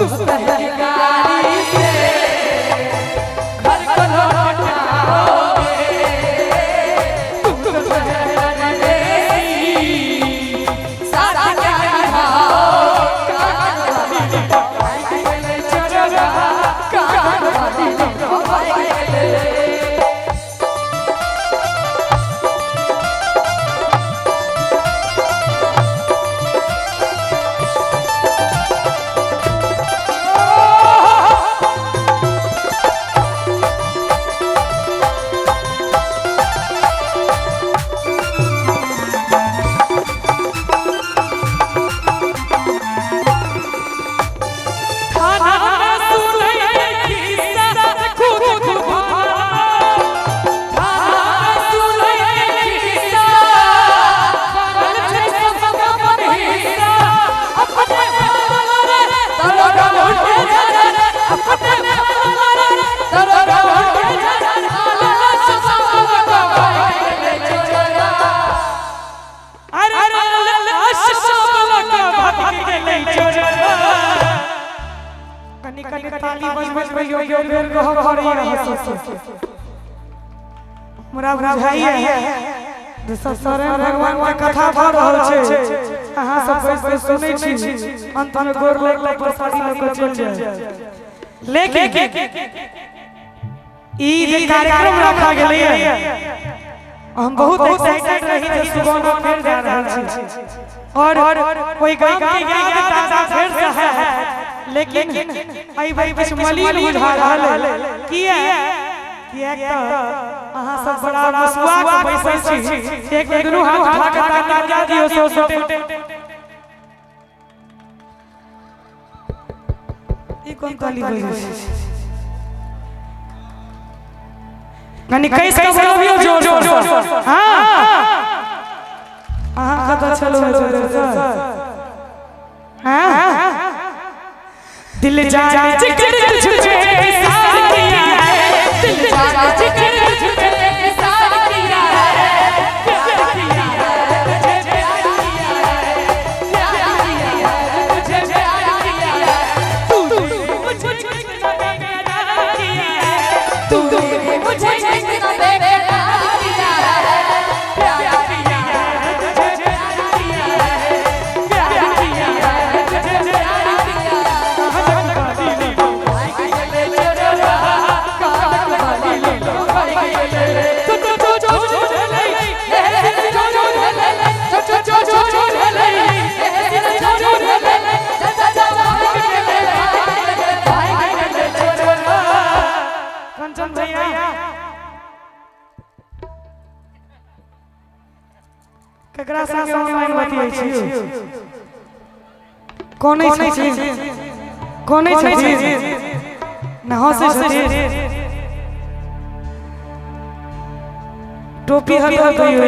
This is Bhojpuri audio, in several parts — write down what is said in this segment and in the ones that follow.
गाड़ी से घर को लौटाओगे तुम तो परदेसी साथ क्या निभाओ कागवादी चोरा कागवादी हमरा बुझाइए भगवान के कथा भ रहल छै अहाँ सब बैस सुनै छी अंत में गोर लग प्रसादी लग चल जाय लेकिन ई जे कार्यक्रम रखा गेलै हम बहुत एक्साइटेड रही जे सुगौना फेर जा रहल छी और कोई गांव के याद ताजा फेर से है लेकिन आई भाई कुछ मलिन बुझा रहल किया अहाँ सब बड़ा मसुआ के बैसल छी एक दुनू हाथ उठा के तालियां दियो सो ई कोन ताली बजै छै कनी कैसे बोलबियो जोर हां अहाँ कत चलो हां दिल जाने जिगर तुझे सारिया दिल जाने जिगर तुझे सारिया केकरा संगे ऑनलाइन बतियै छी कोन छै न हंसे छै टोपी हटा दियो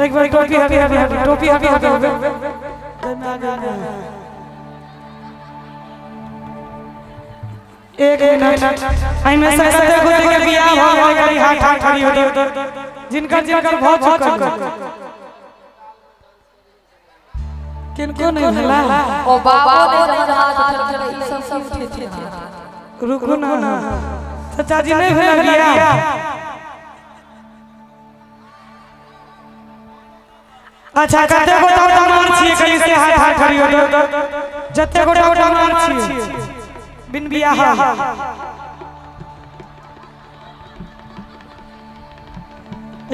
एक बार टोपी हटा एक मिनट आई में से देखो के बियाह भ गई हाथ खड़ी हो जिनकर बहुत चुका किनको नहीं भला ओ बाबा ने जहाज उठल ई सब ठीक रुको ना चाचा जी नहीं भेल बियाह अच्छा कते गोटा मार छिए कहीं से हाथ खड़ी हो जते गोटा मार छिए बिन बियाह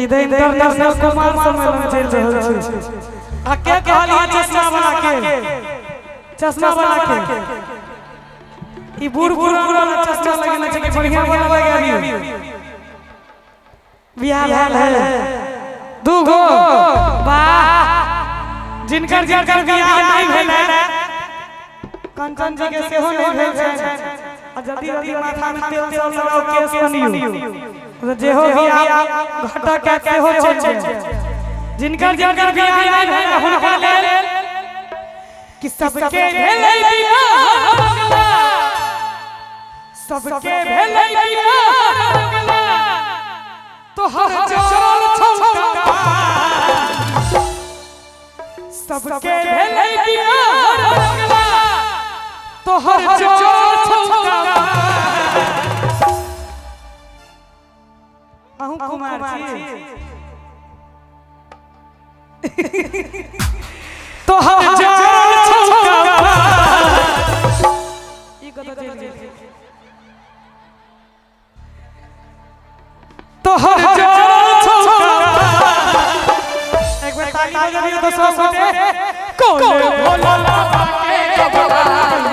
इधर इंटरनेशनल कुमार सम्मेलन चल रहल छै आ के कहलिए चश्मा वाला के ई बूढ़ वाला चश्मा लगेने छै कि बढ़िया लगे अभी बियाह भेल है दूगो वाह जिनकर बियाह नहीं भेल है कंचन जी के सेहो नहीं भेल छै आ जल्दी माथा में तेल लगाओ केस बनियो जे हो बियाह घटा के हो चल जिनकर बियाह नहीं भेल हुनका लेल कि सबके भेलै बियाह सबके भेलै बियाह तो हर जोर छौका सबके भेलै बियाह तोहर जोर छौका अहू कुमार छी तोहर जोर छौका ई कत जेल तोहर जोर छौका एक बार ताली बजाइए तो सब गोटे कोले भोला के भगवान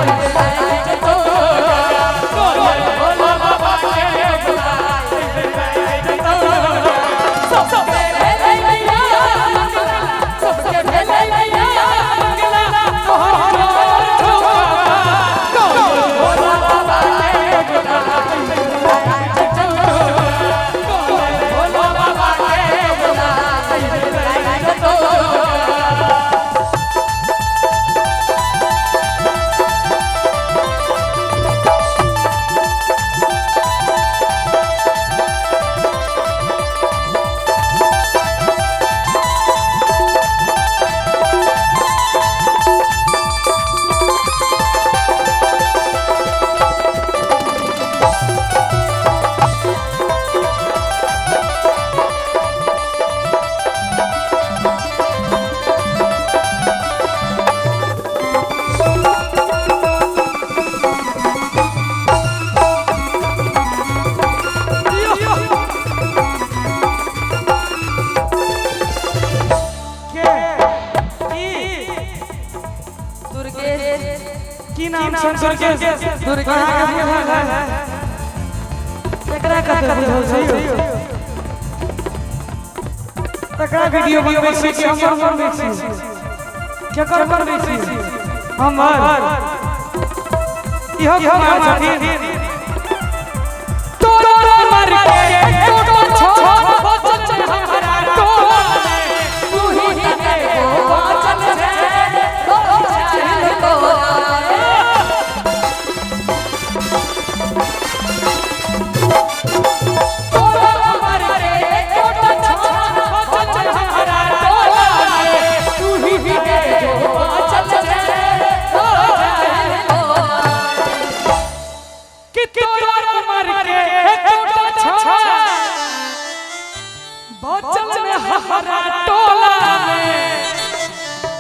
की नाम दुर्गेश दुर्गा एकरा कते बुझौ छै एकरा वीडियो बनबै छी कि हमर बनबै छी केकर बनबै छी हमर इहो कुमार छथिन तोरा मार के टोटो छो बचल छै हमरा टोला तू ही के बचल छै तो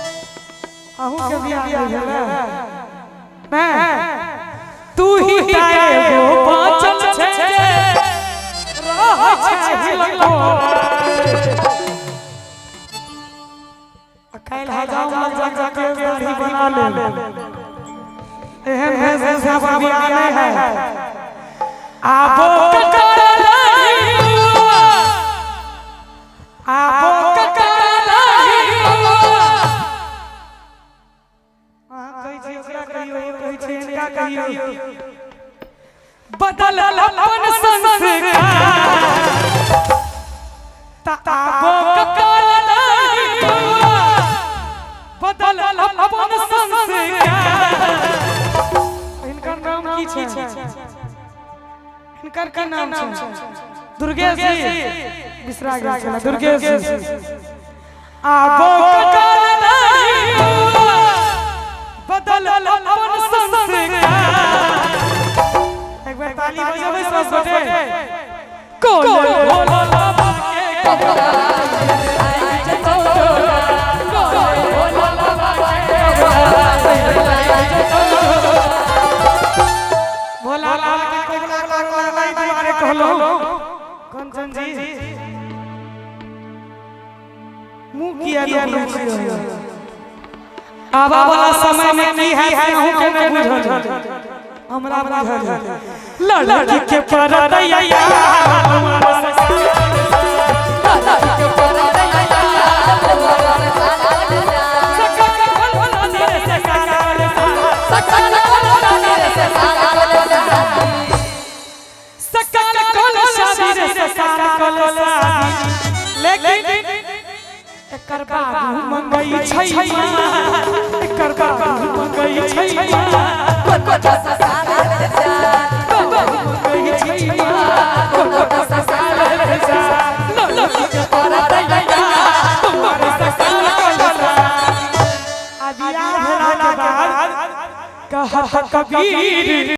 के बियाह मैं तू ही एगो बाँचल छै रहै छै लगो अकेल हजाम लग जाके दाढ़ी बना ले एहन है सब बियाह नहीं है आबो ककरा आबो बदल अपन संस्कार ताबो ककल नहीं बदल अपन संस्कार इनकर नाम की छै इनकर का नाम छै दुर्गेश जी बिसरा गेल छला दुर्गेश जी आबो ककल नहीं बदल अपन संस्कार एक बार ताली बजाबै सब गोटे कोले भोला बाबा के भगवान कोले भोला बाबा के भोला बाबा के कोला कोला दुआरे कहलो कंचन जी मुंह किया लोग छियो आबा वाला समय में की है अहू के नहीं बुझल हमरा बुझल लड़की के परदैया हमारा लड़की के परदैया सकल कल शादी से सारा कल लेकिन एकर बाबू मंगई छै एकर बाबू मंगई छै कोटा सा सारा ले जा बाबू मंगई छै कोटा सा सारा ले जा लड़की के परदैया हमारा सकल कल आ बियाह भेला के बाद कहत कबीर